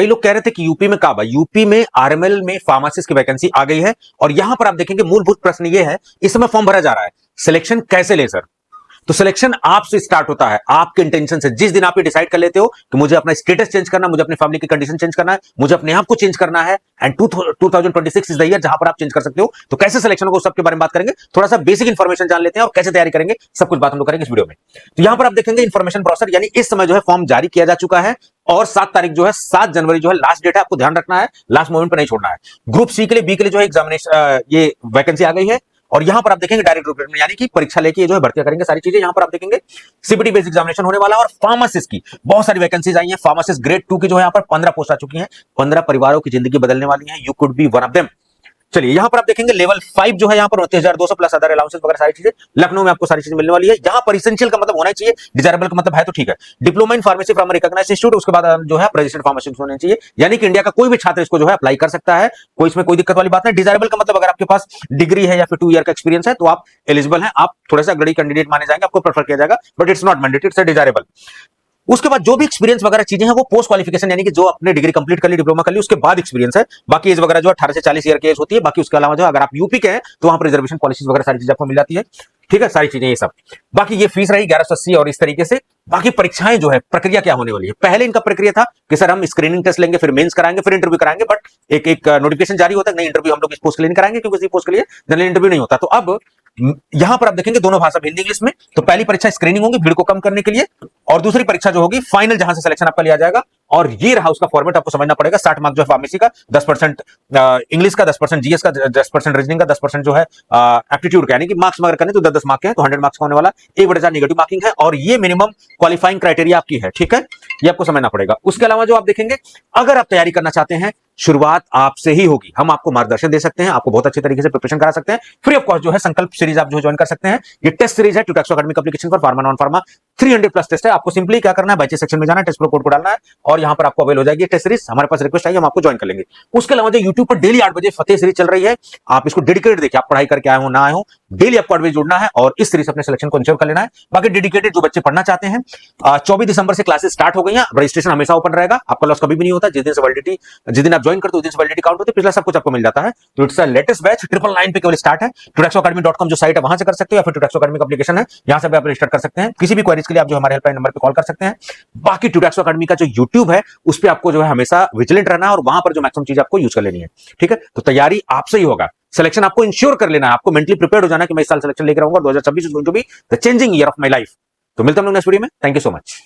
कई लोग कह रहे थे कि यूपी में काबा, यूपी में आरएमएल में फार्मासिस्ट की वैकेंसी आ गई है। और यहां पर आप देखेंगे मूलभूत प्रश्न ये है, इस समय फॉर्म भरा जा रहा है, सिलेक्शन कैसे ले सर? तो सिलेक्शन आपसे स्टार्ट होता है, आपके इंटेंशन से। जिस दिन आप ये डिसाइड कर लेते हो कि मुझे अपना स्टेटस चेंज करना, मुझे अपनी फैमिली की कंडीशन चेंज करना है, मुझे अपने आप को चेंज करना है, एंड 2026 इज द ईयर जहां पर आप चेंज कर सकते हो। तो कैसे सिलेक्शन होगा, सबके बारे में बात करेंगे। थोड़ा सा बेसिक इंफॉर्मेशन जान लेते हैं और कैसे तैयारी करेंगे, सब कुछ बात हम लोग करेंगे इस वीडियो में। तो यहां पर आप देखेंगे इंफॉर्मेशन प्रोसेस, यानी इस समय जो है फॉर्म जारी किया जा चुका है और 7 तारीख जो है, 7 जनवरी जो है लास्ट डेट है। आपको ध्यान रखना है, लास्ट मोमेंट पर नहीं छोड़ना है। ग्रुप सी के लिए, बी के लिए जो है एग्जामिनेशन, ये वैकेंसी आ गई है। और यहां पर आप देखेंगे डायरेक्ट रिक्रूटमेंट, यानी कि परीक्षा लेके जो है भर्ती करेंगे, सारी चीजें यहां पर आप देखेंगे। सीबीटी बेस्ड एग्जामिनेशन होने वाला है। और फार्मासिस्ट की बहुत सारी वैकेंसीज आई हैं। फार्मासिस्ट ग्रेड 2 की जो है यहां पर 15 पोस्ट आ चुकी हैं। 15 परिवारों की जिंदगी बदलने वाली है। You could be one of them. चलिए यहां पर आप देखेंगे लेवल 5 जो है यहां पर 29,200 प्लस अदर अलाउंसेस वगैरह सारी चीजें। लखनऊ में आपको सारी चीजें मिलने वाली है। यहां पर इसेंशियल का मतलब होना चाहिए, डिजायरेबल का मतलब है तो ठीक है। Diploma in pharmacy from recognised institute, उसके बाद जो है रजिस्टर्ड फार्मासिस्ट होने चाहिए, यानी कि इंडिया का कोई भी छात्र इसको जो है अप्लाई कर सकता है। कोई इसमें कोई दिक्कत वाली बात नहीं। डिजायरेबल का मतलब अगर आपके पास डिग्री है या फिर 2 ईयर का एक्सपीरियंस है तो आप एलिजिबल हैं, आप थोड़ा सा ग्रेडी कैंडिडेट माने जाएंगे, आपको प्रेफर किया जाएगा, but it's not mandatory, it's desirable. उसके बाद जो भी एक्सपीरियंस वगैरह चीजें हैं वो पोस्ट क्वालिफिकेशन, यानी कि जो अपने डिग्री कंप्लीट कर ली, डिप्लोमा कर ली, उसके बाद एक्सपीरियंस है। बाकी एज वगैरह जो 18 से 40 ईयर की एज होती है। बाकी उसके अलावा जो अगर आप यूपी के हैं तो वहां पर रिजर्वेशन पॉलिसीज वगैरह सारी चीजें आपको मिल जाती है। ठीक है, सारी चीजें ये सब। बाकी ये फीस रही 1180 और इस तरीके से। बाकी परीक्षाएं जो है, प्रक्रिया क्या होने वाली है, पहले इनका प्रक्रिया था कि सर हम स्क्रीनिंग टेस्ट लेंगे, फिर मेंस कराएंगे, फिर इंटरव्यू कराएंगे। बट एक नोटिफिकेशन जारी होता है, नहीं इंटरव्यू हम लोग इस पोस्ट के लिए नहीं कराएंगे, क्योंकि इस पोस्ट के लिए जनरल इंटरव्यू नहीं होता। तो अब यहां पर आप देखेंगे दोनों भाषा, हिंदी इंग्लिश में। तो पहली परीक्षा स्क्रीनिंग होगी भीड़ को कम करने के लिए, और दूसरी परीक्षा जो होगी फाइनल, जहां से सिलेक्शन आपका लिया जाएगा। और ये रहा उसका फॉर्मेट, आपको समझना पड़ेगा। 60 मार्क्स जो है फार्मेसी का, 10% इंग्लिश का, 10% जीएस का, 10% रीजनिंग का, 10% जो है एप्टीट्यूड का, यानी कि मार्क्स अगर करें तो 10-10 मार्क्स है, तो 100 मार्क्स का होने वाला। 1/4 नेगेटिव मार्किंग है, और ये मिनिमम क्वालिफाइंग क्राइटेरिया आपकी है। ठीक है, ये आपको समझना पड़ेगा। उसके अलावा जो आप देखेंगे, अगर आप तैयारी करना चाहते हैं, शुरुआत आपसे ही होगी। हम आपको मार्गदर्शन दे सकते हैं, आपको बहुत अच्छे तरीके से प्रिपरेशन करा सकते हैं। फ्री ऑफ कॉस्ट जो है संकल्प सीरीज आप जो ज्वाइन कर सकते हैं। ये टेस्ट सीरीज है ट्यूटैक्सो एकेडमिक एप्लीकेशन पर, फार्मा नॉन फार्मा 300+ टेस्ट है। आपको सिंपली क्या करना है, बैचेस सेक्शन में जाना है, टेस्ट प्रो कोड को डालना है, और यहां पर आपको अवेल हो जाएगी टेस्ट सीरीज। हमारे पास रिक्वेस्ट आई, हम आपको ज्वाइन कर लेंगे। उसके अलावा जो यूट्यूब पर डेली 8 बजे फतेह सीरीज चल रही है, आप इसको डेडिकेटेड देखिए। आप पढ़ाई करके आए हो ना आए हो, डेली आपको 8 बजे जुड़ना है और इस सीरीज अपने सिलेक्शन को इंश्योर कर लेना है। बाकी डेडिकेटेड जो बच्चे पढ़ना चाहते हैं, 24 दिसंबर से क्लासेस स्टार्ट हो गई हैं। रजिस्ट्रेशन हमेशा ओपन रहेगा, आपका लॉस कभी भी नहीं होता। जिस दिन से वैलिडिटी, जिस दिन आप ज्वाइन करते हो उस दिन से वैलिडिटी काउंट होती है, पिछला सब कुछ आपको मिल जाता है। तो इट्स लेटेस्ट बैच 999 पे केवल स्टार्ट है। tutoxoacademy.com जो साइट है वहां से कर सकते हो, या फिर tutoxo academy का एप्लीकेशन है, यहां से भी आप रजिस्टर कर सकते हैं। किसी भी क्वेरीज के लिए आप जो हमारे हेल्पलाइन नंबर पे कॉल कर सकते हैं। बाकी tutoxo academy का जो यूट्यूब है उस पर आपको जो है हमेशा विजिलेंट रहना है, और वहां पर जो मैक्सिमम चीज आपको यूज कर लेनी है। ठीक है, तो तैयारी आपसे ही होगा। सिलेक्शन आपको इंश्योर कर लेना है, आपको मेंटली प्रिपेयर्ड हो जाना है कि मैं इस साल सिलेक्शन लेकर आऊंगा। 2026 is going to be the changing year of my life. तो मिलते हैं हम लोग नेक्स्ट वीडियो में। Thank you so much.